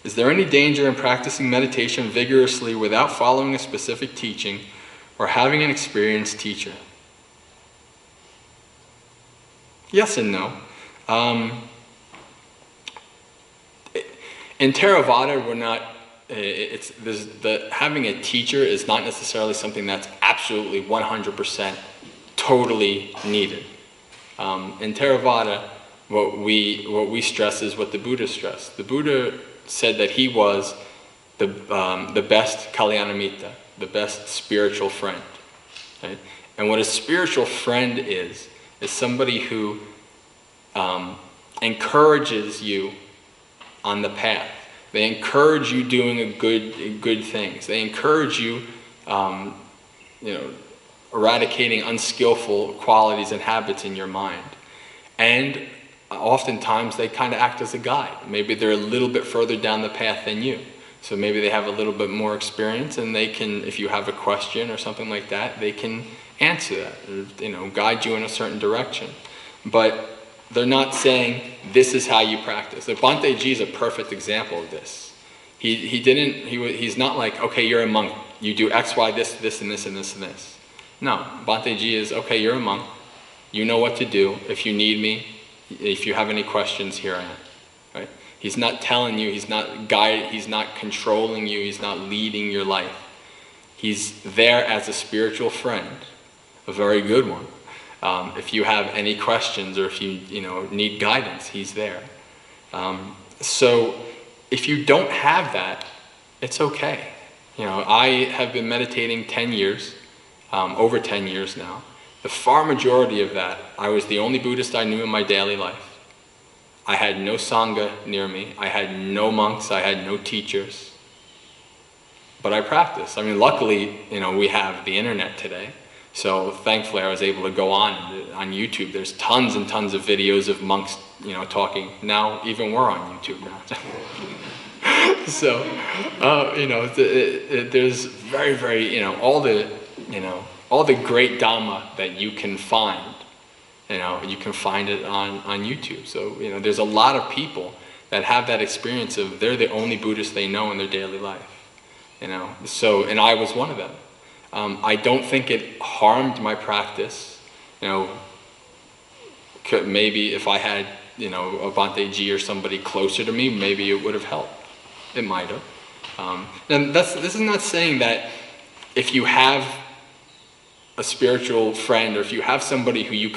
Is there any danger in practicing meditation vigorously without following a specific teaching or having an experienced teacher? Yes and no. In Theravada, we're not. Having a teacher is not necessarily something that's absolutely 100% totally needed. In Theravada, what we stress is what the Buddha stressed. The Buddha said that he was the best Kalyanamitta, the best spiritual friend. Right? And what a spiritual friend is somebody who encourages you on the path. They encourage you doing good things. They encourage you, eradicating unskillful qualities and habits in your mind. And oftentimes they kind of act as a guide. Maybe they're a little bit further down the path than you. So maybe they have a little bit more experience, and they can, if you have a question or something like that, they can answer that, or, guide you in a certain direction. But they're not saying, this is how you practice. The Bhante Ji is a perfect example of this. He's not like, okay, you're a monk, you do X, Y, this, and this, and this, and this. No, Bhante Ji is, okay, you're a monk, you know what to do. If you need me, if you have any questions, here I am. Right? He's not telling you, he's not guiding, he's not controlling you, he's not leading your life. He's there as a spiritual friend, a very good one. If you have any questions or if you need guidance, he's there. So if you don't have that, it's okay. I have been meditating 10 years, over 10 years now. The far majority of that, I was the only Buddhist I knew in my daily life. I had no Sangha near me. I had no monks. I had no teachers. But I practiced. I mean, luckily, we have the internet today. So thankfully I was able to go on YouTube. There's tons and tons of videos of monks, talking. Now even we're on YouTube now. So, there's very, very, all the great Dhamma that you can find, you can find it on YouTube. So, there's a lot of people that have that experience of they're the only Buddhist they know in their daily life, So, and I was one of them. I don't think it harmed my practice. Maybe if I had, a Bhante Ji or somebody closer to me, maybe it would have helped. It might have. And this is not saying that if you have a spiritual friend or if you have somebody who you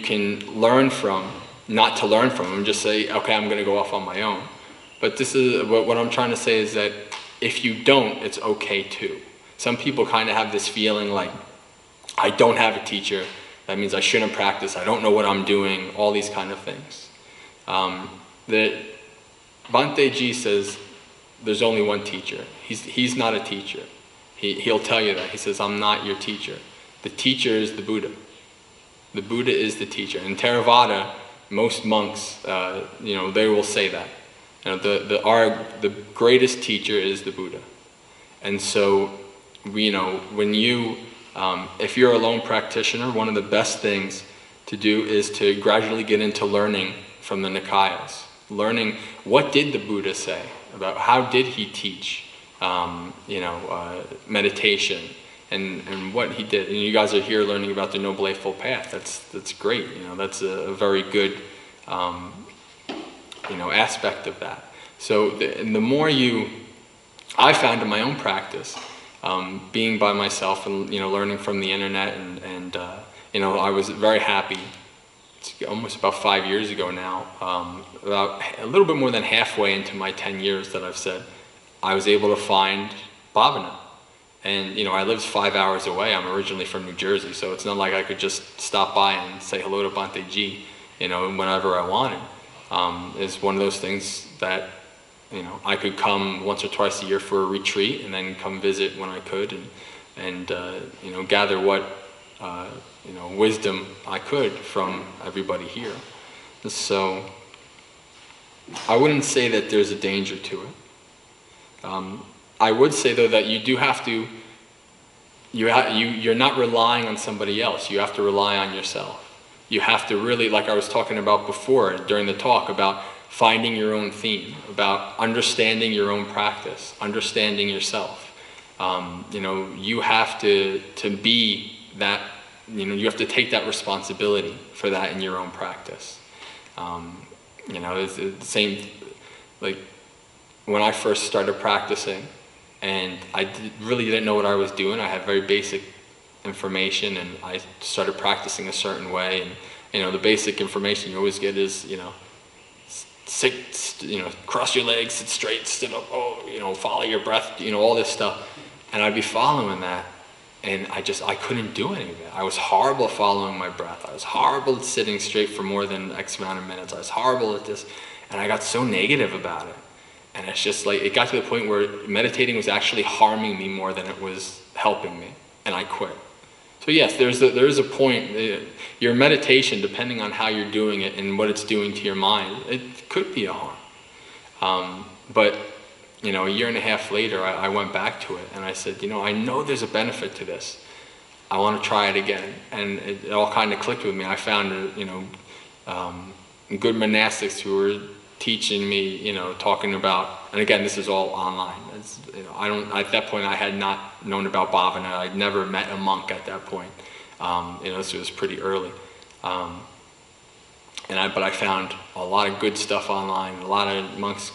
can learn from, not to learn from and just say, okay, I'm going to go off on my own. But this is what I'm trying to say is that if you don't, it's okay too. Some people kind of have this feeling like, I don't have a teacher, that means I shouldn't practice, I don't know what I'm doing, all these kind of things. The Bhante Ji says there's only one teacher. He's not a teacher. He'll tell you that. He says, I'm not your teacher. The teacher is the Buddha. The Buddha is the teacher. In Theravada, most monks, they will say that. The greatest teacher is the Buddha. And so, when you, if you're a lone practitioner, one of the best things to do is to gradually get into learning from the Nikayas. Learning what did the Buddha say about how did he teach, meditation and what he did. And you guys are here learning about the Noble Eightfold Path. That's great. That's a very good, aspect of that. So the more I found in my own practice, being by myself and learning from the internet and I was very happy. It's almost about 5 years ago now, about a little bit more than halfway into my 10 years that I've said, I was able to find bhavana. And I lived 5 hours away. I'm originally from New Jersey, so it's not like I could just stop by and say hello to Bhante Ji, whenever I wanted. It's one of those things that I could come once or twice a year for a retreat and then come visit when I could and gather what wisdom I could from everybody here. So I wouldn't say that there's a danger to it. I would say though that you do have to, you're not relying on somebody else. You have to rely on yourself. You have to really, like I was talking about before during the talk, about finding your own theme, about understanding your own practice, understanding yourself. You have to be that, you have to take that responsibility for that in your own practice. It's the same, like when I first started practicing, and I really didn't know what I was doing. I had very basic information, and I started practicing a certain way. And the basic information you always get is sit, cross your legs, sit straight, sit up, follow your breath, all this stuff. And I'd be following that, and I couldn't do any of it. I was horrible at following my breath. I was horrible at sitting straight for more than X amount of minutes. I was horrible at this, and I got so negative about it. And it's just like, it got to the point where meditating was actually harming me more than it was helping me, and I quit. So yes, there is a point. Your meditation, depending on how you're doing it and what it's doing to your mind, it could be a harm. But a year and a half later, I went back to it, and I said, I know there's a benefit to this. I want to try it again, and it all kind of clicked with me. I found good monastics who were teaching me, talking about, and again, this is all online. At that point, I had not known about bhavana. I'd never met a monk at that point. This was pretty early. But I found a lot of good stuff online. A lot of monks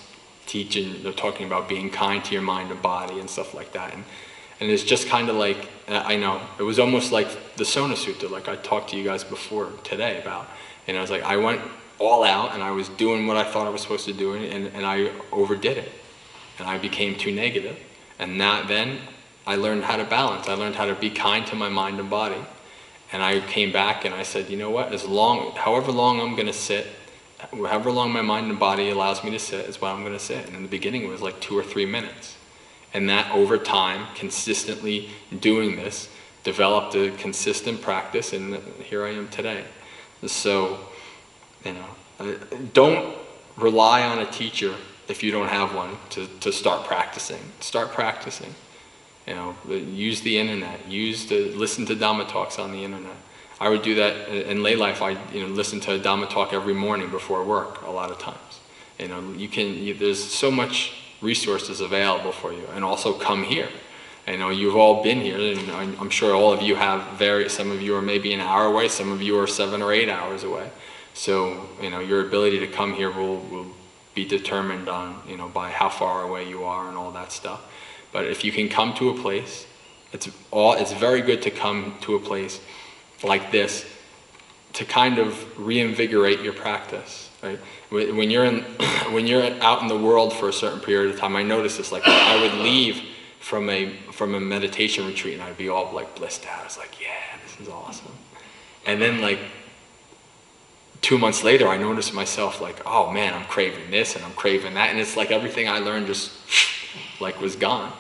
teaching, they're talking about being kind to your mind and body and stuff like that. And it's just kind of like, I know, it was almost like the Sona Sutta, like I talked to you guys before today about. It was like I went all out, and I was doing what I thought I was supposed to do, and I overdid it. And I became too negative. And then I learned how to balance. I learned how to be kind to my mind and body. And I came back and I said, you know what, however long I'm going to sit, however long my mind and body allows me to sit is what I'm going to sit. And in the beginning it was like 2 or 3 minutes. And that over time, consistently doing this, developed a consistent practice, and here I am today. So, don't rely on a teacher if you don't have one to start practicing. Start practicing. Use the internet. Listen to Dhamma talks on the internet. I would do that in lay life. I listen to a Dhamma talk every morning before work a lot of times. There's so much resources available for you, and also come here. You've all been here, and I'm sure all of you have some of you are maybe an hour away, some of you are 7 or 8 hours away. So, your ability to come here will be determined on, by how far away you are and all that stuff. But if you can come to a place, it's very good to come to a place like this to kind of reinvigorate your practice, right? When you're out in the world for a certain period of time, I noticed this, like I would leave from a meditation retreat and I'd be all like blissed out. I was like, yeah, this is awesome. And then like 2 months later, I noticed myself like, oh man, I'm craving this and I'm craving that, and it's like everything I learned just like was gone.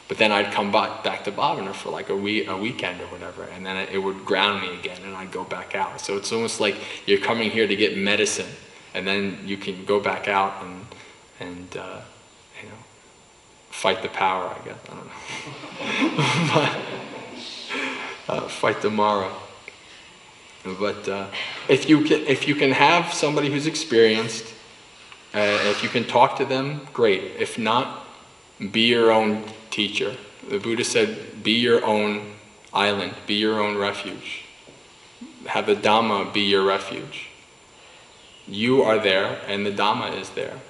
But then I'd come back to bhavana for like a weekend or whatever, and then it would ground me again, and I'd go back out. So it's almost like you're coming here to get medicine, and then you can go back out and fight the power, I guess. I don't know. Fight tomorrow. But if you can have somebody who's experienced, if you can talk to them, great. If not, be your own teacher. The Buddha said, be your own island, be your own refuge. Have the Dhamma be your refuge. You are there, and the Dhamma is there,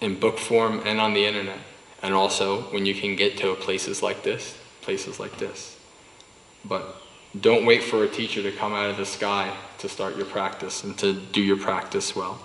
in book form and on the internet. And also, when you can get to places like this. But don't wait for a teacher to come out of the sky to start your practice and to do your practice well.